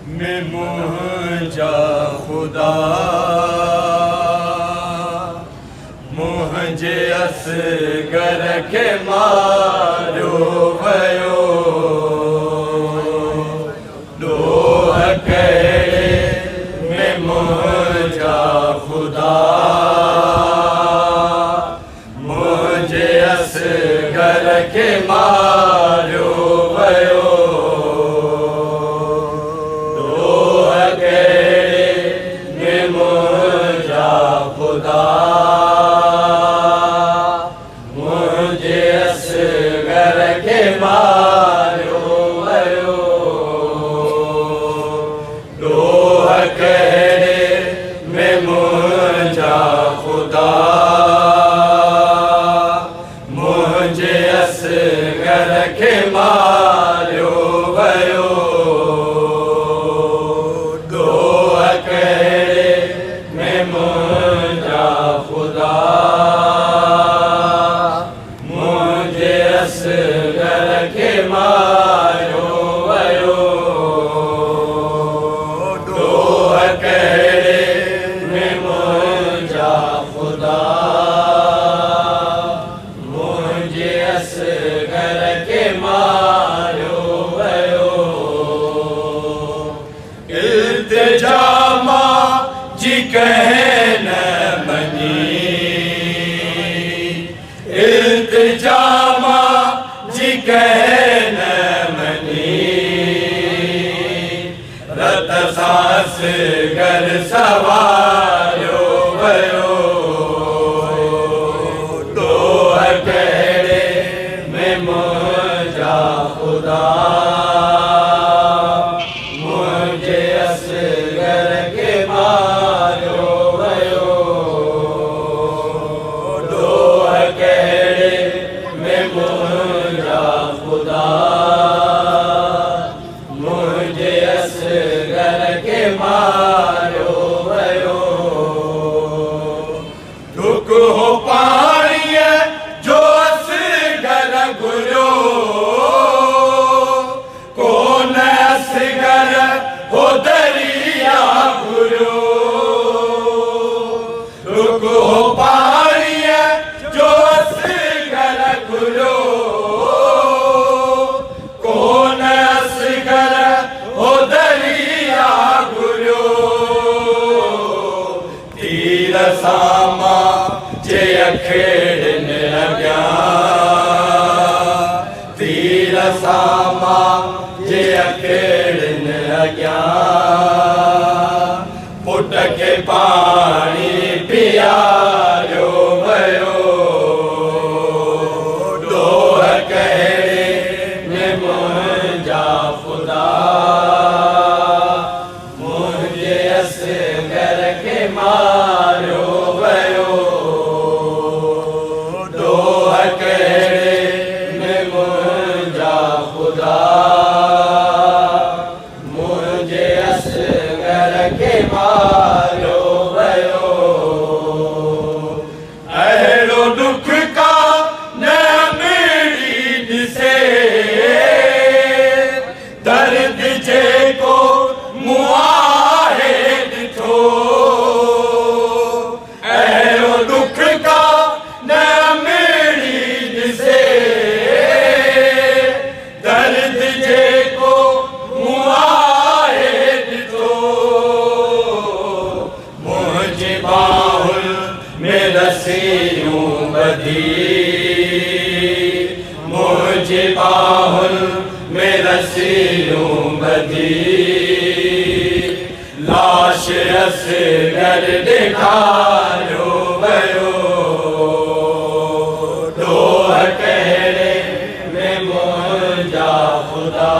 में मुंहिंजा ख़ुदा मुंहिंजे असगर खे मारियो वियो। ॾोह कहिड़े में मुंहिंजा ख़ुदा मुंहिंजे असगर खे मारियो वियो। ॾोह कहिड़े में मुंहिंजा ख़ुदा मुंहिंजे असगर खे मारियो वियो। ॾोह कहिड़े में मुंहिंजा ख़ुदा मुंहिंजे असगर खे मारियो वियो। ॾोह कहिड़े में मुंहिंजा ख़ुदा मुंहिंजे असगर खे मारियो वियो। ॾोह कहिड़े में मुंहिंजा ख़ुदा मुंहिंजे असगर खे मारियो वियो। इल्तिजामा जी कंहिं न मञी, इल्तिजामा जी कंहिं न मञी, रत सां असगर सवारियो वियो। ॾोह कहिड़े में मुंहिंजा ख़ुदा मुंहिंजे असगर खे मारियो वियो। ॾोह कहिड़े में मुंहिंजा ख़ुदा मुंहिंजे असगर खे मारियो वियो। ॾुख हो पाणीअ जो असगर घुरियो, कोन असगर हो दरिया घुरियो। ॾुख हो पाणीअ जो असगर घुरियो, कोन असगर हो दरिया घुरियो। तीर सामा जे अखेड़नि अॻियां, तीर सामा जे अखेड़नि अॻियां, पुट खे पाणी पीआरियो वियो। ॾोह कहिड़े में मुंहिंजा ख़ुदा मुंहिंजे असगर खे मारियो वियो। ॾोह कहिड़े में मुंहिंजा ख़ुदा मुंहिंजे असगर खे मारियो वियो। अहिड़ो ॾुख का न मिड़ी ॾिसे, दर्द जेको मूं आहे ॾिठो। अहिड़ो ॾुख का न मिड़ी ॾिसे, दर्द जेको मूं आहे ॾिठो। मुंहिंजी बाहुल में रसियूं ॿधी, मुंहिंजी बाहुल में रसियूं ॿधी, लाश असगर ॾेखारियो वियो। ॾोह कहिड़े में मुंहिंजा ख़ुदा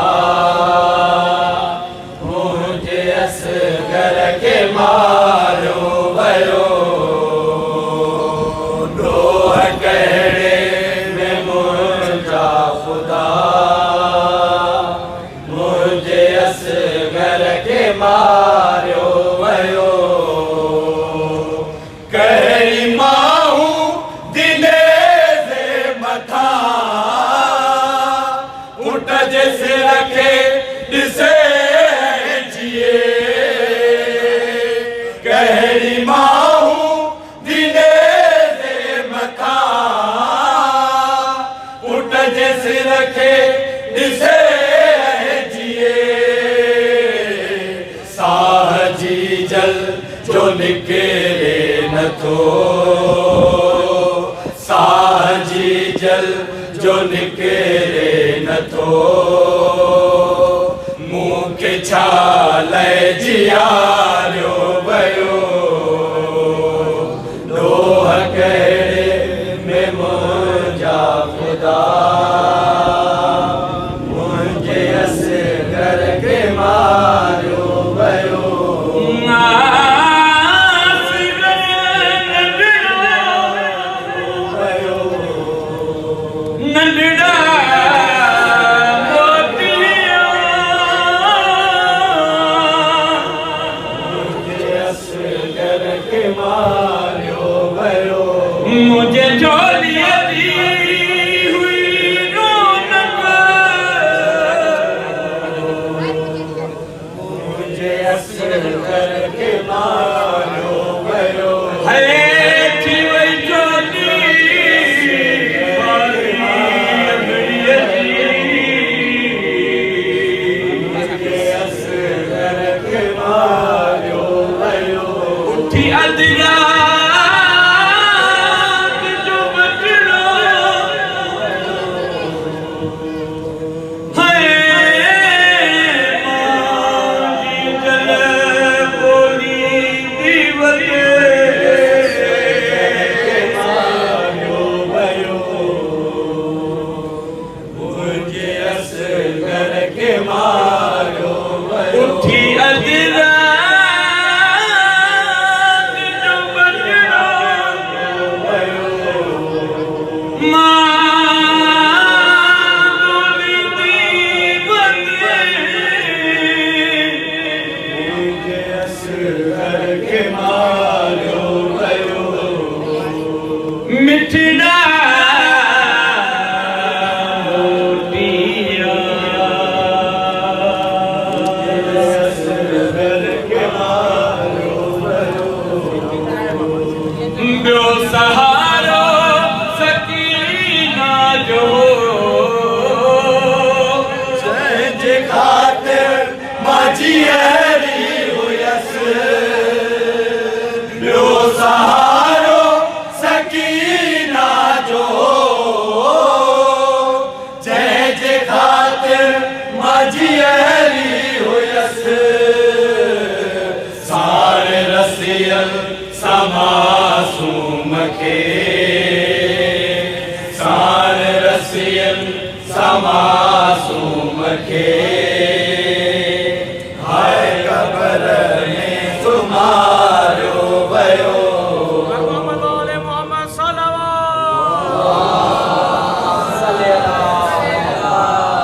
मुंहिंजे असगर खे मारियो वियो। ॾोह कहिड़े में मुंहिंजा ख़ुदा मुंहिंजे असगर खे मारियो वियो। कहिड़े जो निकिरे नथो साह जी जल जो निकिरे नथो मूंखे छा लइ जियारियो वियो ॾोह कहिड़े में मुंहिंजा ख़ुदा मुंहिंजे असगर खे मारियो वियो मुझे झोली दी हुई रौनक मुझे असगर के मारियो वियो है थी वई झोली मुझे असगर के मारियो वियो उठी अदरा मिठड़ा ॿियो सहारो सकीना जो जंहिंजे ख़ातिर मां जीअरी हुयसि ॿियो सहारो सकीना जो जंहिंजे ख़ातिर मां जीअरी हुयसि सारे रसियल समासूम खे सारे रसियल समासूम खे